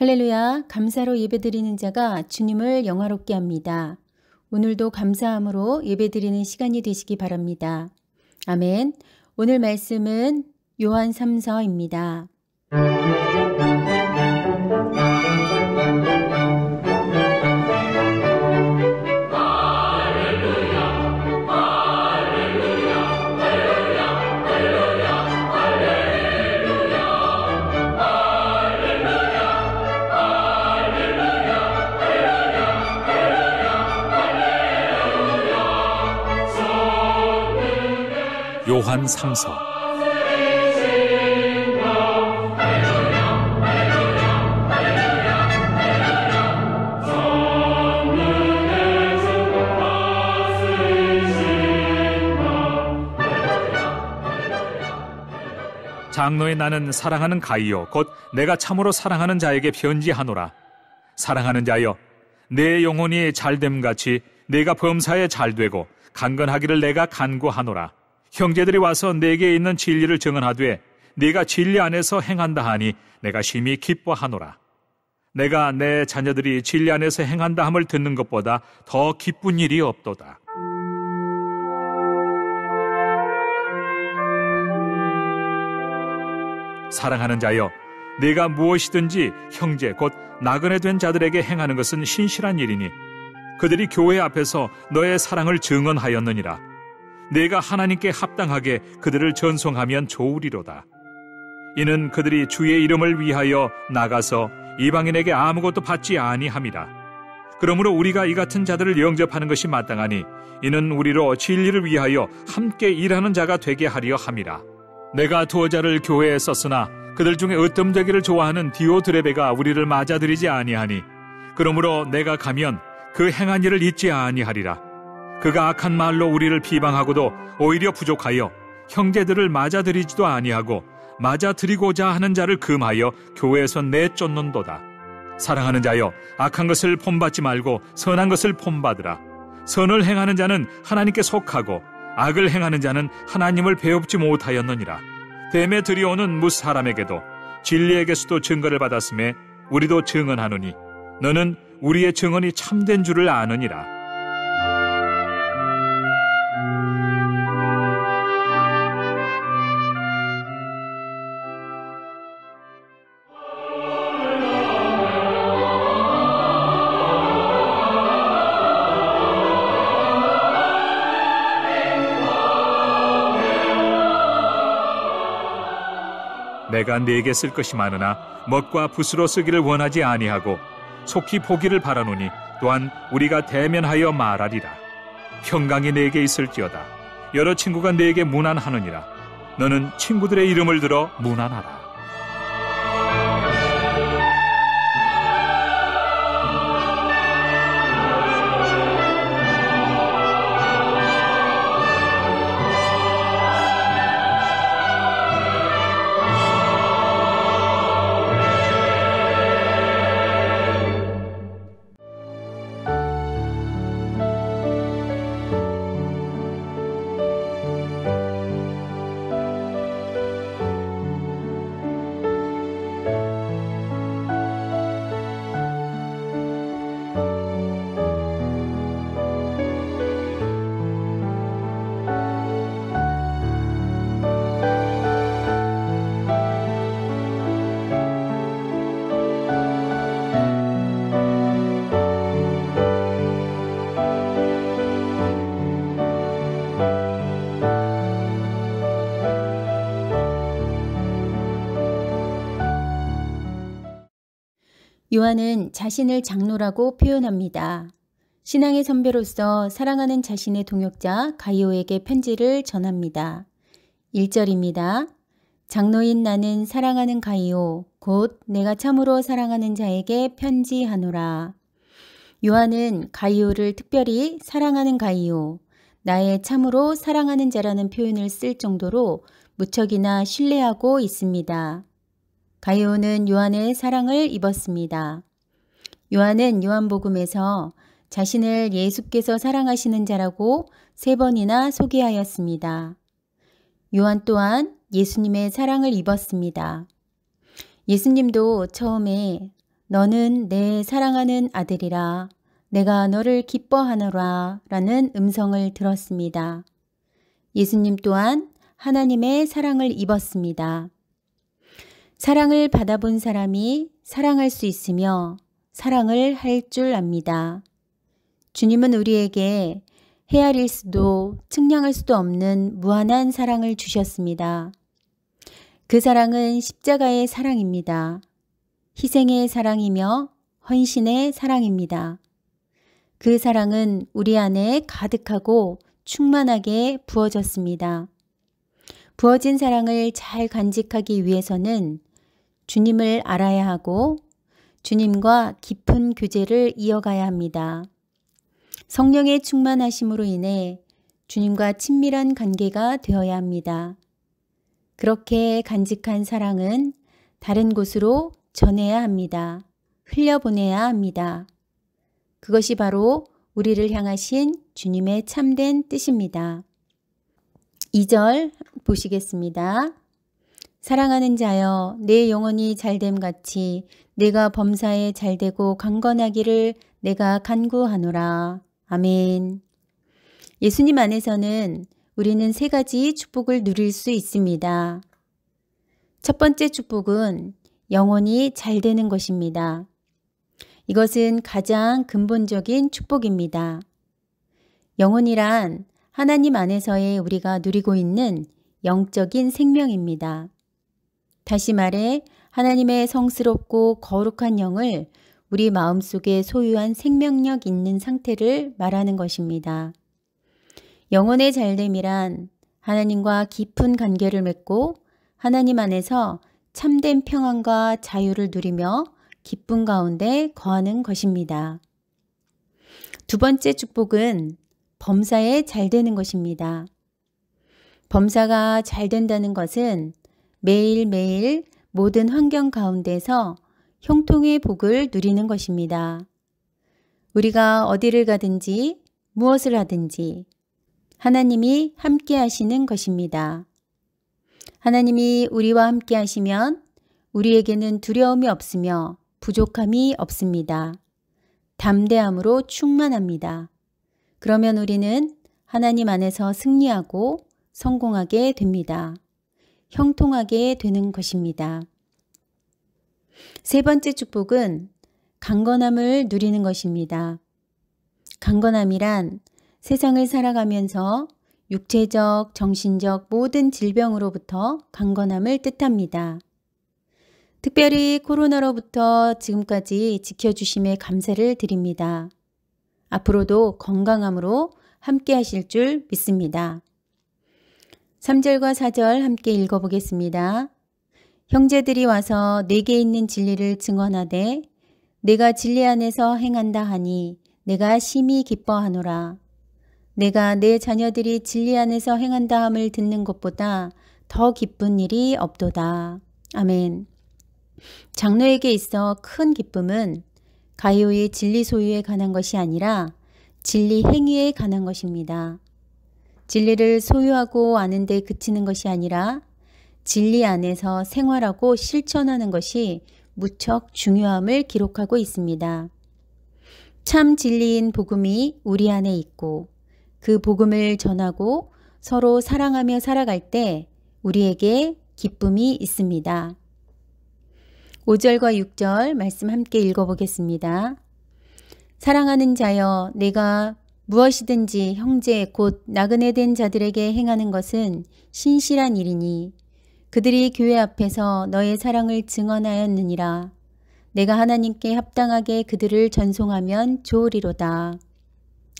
할렐루야, 감사로 예배드리는 자가 주님을 영화롭게 합니다. 오늘도 감사함으로 예배드리는 시간이 되시기 바랍니다. 아멘. 오늘 말씀은 요한 3서입니다. 요한 3서. 장로의 나는 사랑하는 가이요 곧 내가 참으로 사랑하는 자에게 편지하노라. 사랑하는 자여, 내 영혼이 잘됨같이 내가 범사에 잘되고 강건하기를 내가 간구하노라. 형제들이 와서 내게 있는 진리를 증언하되 네가 진리 안에서 행한다 하니 내가 심히 기뻐하노라. 내가 내 자녀들이 진리 안에서 행한다 함을 듣는 것보다 더 기쁜 일이 없도다. 사랑하는 자여, 네가 무엇이든지 형제 곧 나그네 된 자들에게 행하는 것은 신실한 일이니 그들이 교회 앞에서 너의 사랑을 증언하였느니라. 네가 하나님께 합당하게 그들을 전송하면 좋으리로다. 이는 그들이 주의 이름을 위하여 나가서 이방인에게 아무것도 받지 아니함이라. 그러므로 우리가 이 같은 자들을 영접하는 것이 마땅하니 이는 우리로 진리를 위하여 함께 일하는 자가 되게 하려 함이라. 내가 두어 자를 교회에 썼으나 그들 중에 으뜸되기를 좋아하는 디오드레베가 우리를 맞아들이지 아니하니 그러므로 내가 가면 그 행한 일을 잊지 아니하리라. 그가 악한 말로 우리를 비방하고도 오히려 부족하여 형제들을 맞아들이지도 아니하고 맞아들이고자 하는 자를 금하여 교회에서 내쫓는도다. 사랑하는 자여, 악한 것을 본받지 말고 선한 것을 본받으라. 선을 행하는 자는 하나님께 속하고 악을 행하는 자는 하나님을 배웁지 못하였느니라. 댐에 들여오는 무사람에게도 진리에게서도 증거를 받았음에 우리도 증언하노니 너는 우리의 증언이 참된 줄을 아느니라. 내가 네게 쓸 것이 많으나 멋과 붓으로 쓰기를 원하지 아니하고 속히 보기를 바라노니 또한 우리가 대면하여 말하리라. 평강이 네게 있을지어다. 여러 친구가 네게 문안하느니라. 너는 친구들의 이름을 들어 문안하라. 요한은 자신을 장로라고 표현합니다. 신앙의 선배로서 사랑하는 자신의 동역자 가이오에게 편지를 전합니다. 1절입니다. 장로인 나는 사랑하는 가이오 곧 내가 참으로 사랑하는 자에게 편지하노라. 요한은 가이오를 특별히 사랑하는 가이오, 나의 참으로 사랑하는 자라는 표현을 쓸 정도로 무척이나 신뢰하고 있습니다. 가이오는 요한의 사랑을 입었습니다. 요한은 요한복음에서 자신을 예수께서 사랑하시는 자라고 3번이나 소개하였습니다. 요한 또한 예수님의 사랑을 입었습니다. 예수님도 처음에 너는 내 사랑하는 아들이라 내가 너를 기뻐하노라 라는 음성을 들었습니다. 예수님 또한 하나님의 사랑을 입었습니다. 사랑을 받아본 사람이 사랑할 수 있으며 사랑을 할 줄 압니다. 주님은 우리에게 헤아릴 수도 측량할 수도 없는 무한한 사랑을 주셨습니다. 그 사랑은 십자가의 사랑입니다. 희생의 사랑이며 헌신의 사랑입니다. 그 사랑은 우리 안에 가득하고 충만하게 부어졌습니다. 부어진 사랑을 잘 간직하기 위해서는 주님을 알아야 하고 주님과 깊은 교제를 이어가야 합니다. 성령의 충만하심으로 인해 주님과 친밀한 관계가 되어야 합니다. 그렇게 간직한 사랑은 다른 곳으로 전해야 합니다. 흘려보내야 합니다. 그것이 바로 우리를 향하신 주님의 참된 뜻입니다. 2절 보시겠습니다. 사랑하는 자여 내 영혼이 잘됨 같이 내가 범사에 잘되고 강건하기를 내가 간구하노라. 아멘. 예수님 안에서는 우리는 세 가지 축복을 누릴 수 있습니다. 첫 번째 축복은 영혼이 잘 되는 것입니다. 이것은 가장 근본적인 축복입니다. 영혼이란 하나님 안에서의 우리가 누리고 있는 영적인 생명입니다. 다시 말해 하나님의 성스럽고 거룩한 영을 우리 마음속에 소유한 생명력 있는 상태를 말하는 것입니다. 영혼의 잘됨이란 하나님과 깊은 관계를 맺고 하나님 안에서 참된 평안과 자유를 누리며 기쁨 가운데 거하는 것입니다. 두 번째 축복은 범사에 잘 되는 것입니다. 범사가 잘 된다는 것은 매일매일 모든 환경 가운데서 형통의 복을 누리는 것입니다. 우리가 어디를 가든지 무엇을 하든지 하나님이 함께 하시는 것입니다. 하나님이 우리와 함께 하시면 우리에게는 두려움이 없으며 부족함이 없습니다. 담대함으로 충만합니다. 그러면 우리는 하나님 안에서 승리하고 성공하게 됩니다. 형통하게 되는 것입니다. 세 번째 축복은 강건함을 누리는 것입니다. 강건함이란 세상을 살아가면서 육체적, 정신적 모든 질병으로부터 강건함을 뜻합니다. 특별히 코로나로부터 지금까지 지켜주심에 감사를 드립니다. 앞으로도 건강함으로 함께 하실 줄 믿습니다. 3절과 4절 함께 읽어보겠습니다. 형제들이 와서 내게 있는 진리를 증언하되 내가 진리 안에서 행한다 하니 내가 심히 기뻐하노라. 내가 내 자녀들이 진리 안에서 행한다 함을 듣는 것보다 더 기쁜 일이 없도다. 아멘. 장로에게 있어 큰 기쁨은 가요의 진리 소유에 관한 것이 아니라 진리 행위에 관한 것입니다. 진리를 소유하고 아는 데 그치는 것이 아니라 진리 안에서 생활하고 실천하는 것이 무척 중요함을 기록하고 있습니다. 참 진리인 복음이 우리 안에 있고 그 복음을 전하고 서로 사랑하며 살아갈 때 우리에게 기쁨이 있습니다. 5절과 6절 말씀 함께 읽어보겠습니다. 사랑하는 자여 내가 무엇이든지 형제 곧 나그네 된 자들에게 행하는 것은 신실한 일이니 그들이 교회 앞에서 너의 사랑을 증언하였느니라. 내가 하나님께 합당하게 그들을 전송하면 좋으리로다.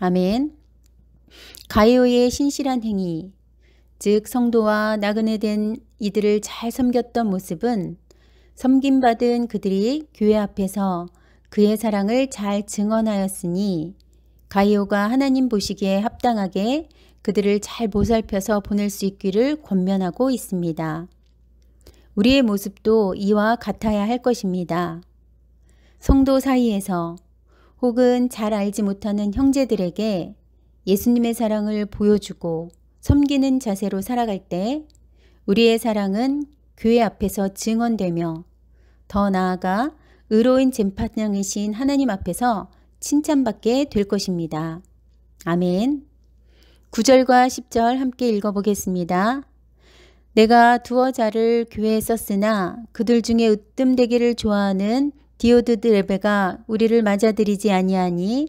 아멘. 가이오의 신실한 행위, 즉 성도와 나그네 된 이들을 잘 섬겼던 모습은 섬김받은 그들이 교회 앞에서 그의 사랑을 잘 증언하였으니 가이오가 하나님 보시기에 합당하게 그들을 잘 보살펴서 보낼 수 있기를 권면하고 있습니다. 우리의 모습도 이와 같아야 할 것입니다. 성도 사이에서 혹은 잘 알지 못하는 형제들에게 예수님의 사랑을 보여주고 섬기는 자세로 살아갈 때 우리의 사랑은 교회 앞에서 증언되며 더 나아가 의로운 재판장이신 하나님 앞에서 칭찬받게 될 것입니다. 아멘. 9절과 10절 함께 읽어보겠습니다. 내가 두어 자를 교회에 썼으나 그들 중에 으뜸되기를 좋아하는 디오드레베가 우리를 맞아들이지 아니하니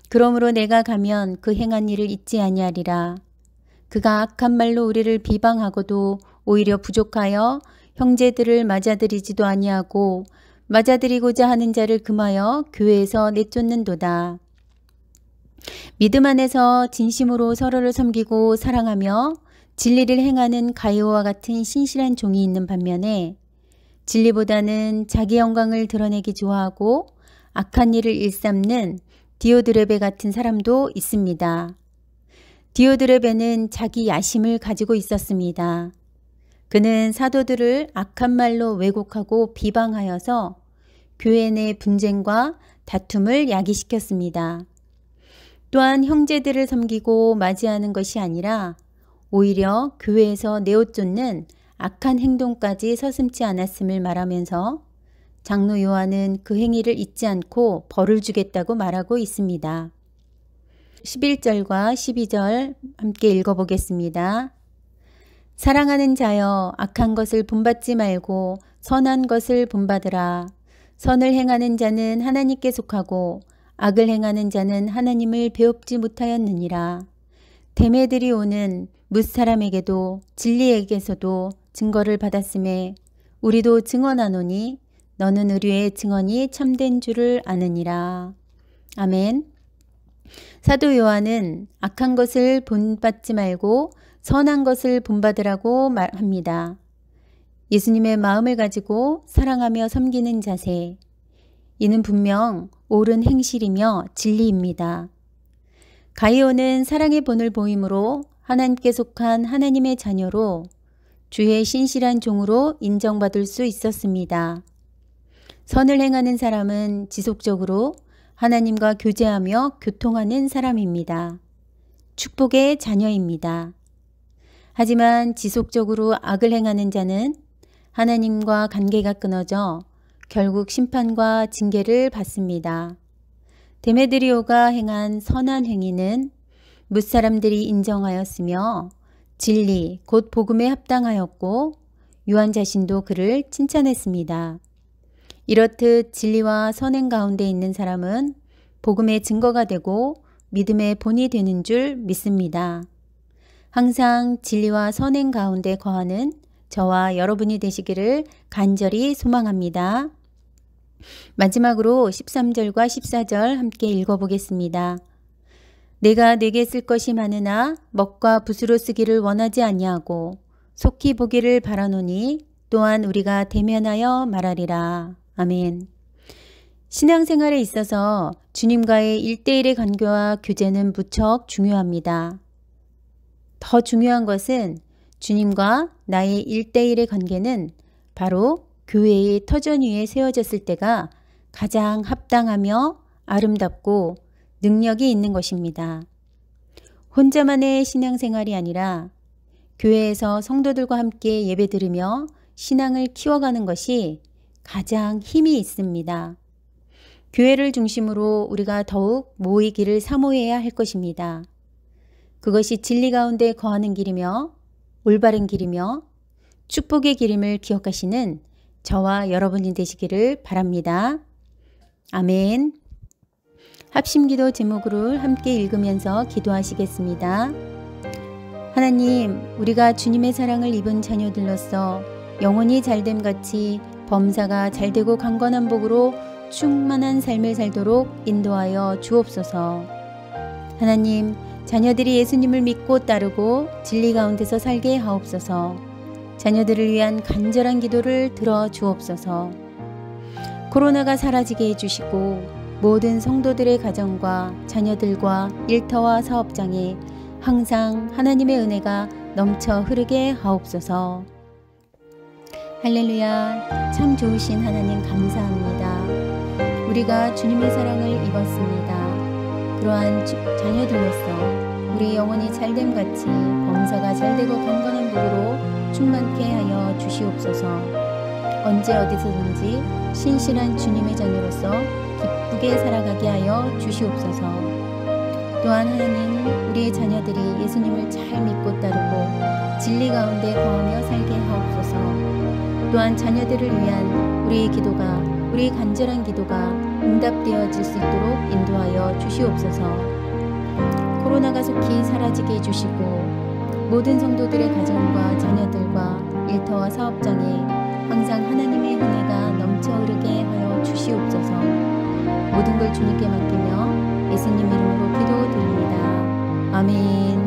그러므로 내가 가면 그 행한 일을 잊지 아니하리라. 그가 악한 말로 우리를 비방하고도 오히려 부족하여 형제들을 맞아들이지도 아니하고 맞아들이고자 하는 자를 금하여 교회에서 내쫓는도다. 믿음 안에서 진심으로 서로를 섬기고 사랑하며 진리를 행하는 가이오와 같은 신실한 종이 있는 반면에 진리보다는 자기 영광을 드러내기 좋아하고 악한 일을 일삼는 디오드레베 같은 사람도 있습니다. 디오드레베는 자기 야심을 가지고 있었습니다. 그는 사도들을 악한 말로 왜곡하고 비방하여서 교회 내 분쟁과 다툼을 야기시켰습니다. 또한 형제들을 섬기고 맞이하는 것이 아니라 오히려 교회에서 내어쫓는 악한 행동까지 서슴지 않았음을 말하면서 장로 요한은 그 행위를 잊지 않고 벌을 주겠다고 말하고 있습니다. 11절과 12절 함께 읽어보겠습니다. 사랑하는 자여 악한 것을 본받지 말고 선한 것을 본받으라. 선을 행하는 자는 하나님께 속하고 악을 행하는 자는 하나님을 배웁지 못하였느니라. 데메드리오는 뭇사람에게도 진리에게서도 증거를 받았음에 우리도 증언하노니 너는 의뢰의 증언이 참된 줄을 아느니라. 아멘. 사도 요한은 악한 것을 본받지 말고 선한 것을 본받으라고 말합니다. 예수님의 마음을 가지고 사랑하며 섬기는 자세. 이는 분명 옳은 행실이며 진리입니다. 가이오는 사랑의 본을 보이므로 하나님께 속한 하나님의 자녀로 주의 신실한 종으로 인정받을 수 있었습니다. 선을 행하는 사람은 지속적으로 하나님과 교제하며 교통하는 사람입니다. 축복의 자녀입니다. 하지만 지속적으로 악을 행하는 자는 하나님과 관계가 끊어져 결국 심판과 징계를 받습니다. 데메드리오가 행한 선한 행위는 뭇사람들이 인정하였으며 진리 곧 복음에 합당하였고 요한 자신도 그를 칭찬했습니다. 이렇듯 진리와 선행 가운데 있는 사람은 복음의 증거가 되고 믿음의 본이 되는 줄 믿습니다. 항상 진리와 선행 가운데 거하는 저와 여러분이 되시기를 간절히 소망합니다. 마지막으로 13절과 14절 함께 읽어보겠습니다. 내가 내게 쓸 것이 많으나 먹과 붓으로 쓰기를 원하지 아니하고 속히 보기를 바라노니 또한 우리가 대면하여 말하리라. 아멘. 신앙생활에 있어서 주님과의 1대1의 관계와 교제는 무척 중요합니다. 더 중요한 것은 주님과 나의 1대1의 관계는 바로 교회의 터전 위에 세워졌을 때가 가장 합당하며 아름답고 능력이 있는 것입니다. 혼자만의 신앙생활이 아니라 교회에서 성도들과 함께 예배드리며 신앙을 키워가는 것이 가장 힘이 있습니다. 교회를 중심으로 우리가 더욱 모이기를 사모해야 할 것입니다. 그것이 진리 가운데 거하는 길이며 올바른 길이며 축복의 길임을 기억하시는 저와 여러분이 되시기를 바랍니다. 아멘. 합심기도 제목을 함께 읽으면서 기도하시겠습니다. 하나님, 우리가 주님의 사랑을 입은 자녀들로서 영혼이 잘됨같이 범사가 잘되고 강건한 복으로 충만한 삶을 살도록 인도하여 주옵소서. 하나님, 자녀들이 예수님을 믿고 따르고 진리 가운데서 살게 하옵소서. 자녀들을 위한 간절한 기도를 들어 주옵소서. 코로나가 사라지게 해주시고 모든 성도들의 가정과 자녀들과 일터와 사업장에 항상 하나님의 은혜가 넘쳐 흐르게 하옵소서. 할렐루야. 참 좋으신 하나님 감사합니다. 우리가 주님의 사랑을 입었습니다. 그러한 자녀들로서 우리 영혼이 잘됨같이 범사가 잘되고 강건한 복으로 충만케 하여 주시옵소서. 언제 어디서든지 신실한 주님의 자녀로서 기쁘게 살아가게 하여 주시옵소서. 또한 하나님, 우리의 자녀들이 예수님을 잘 믿고 따르고 진리 가운데 거하며 살게 하옵소서. 또한 자녀들을 위한 우리의 기도가, 우리의 간절한 기도가 응답되어질 수 있도록 인도하여 주시옵소서. 코로나가 속히 사라지게 해주시고 모든 성도들의 가정과 자녀들과 일터와 사업장에 항상 하나님의 은혜가 넘쳐 흐르게 하여 주시옵소서. 모든 걸 주님께 맡기며 예수님 이름으로 기도드립니다. 아멘.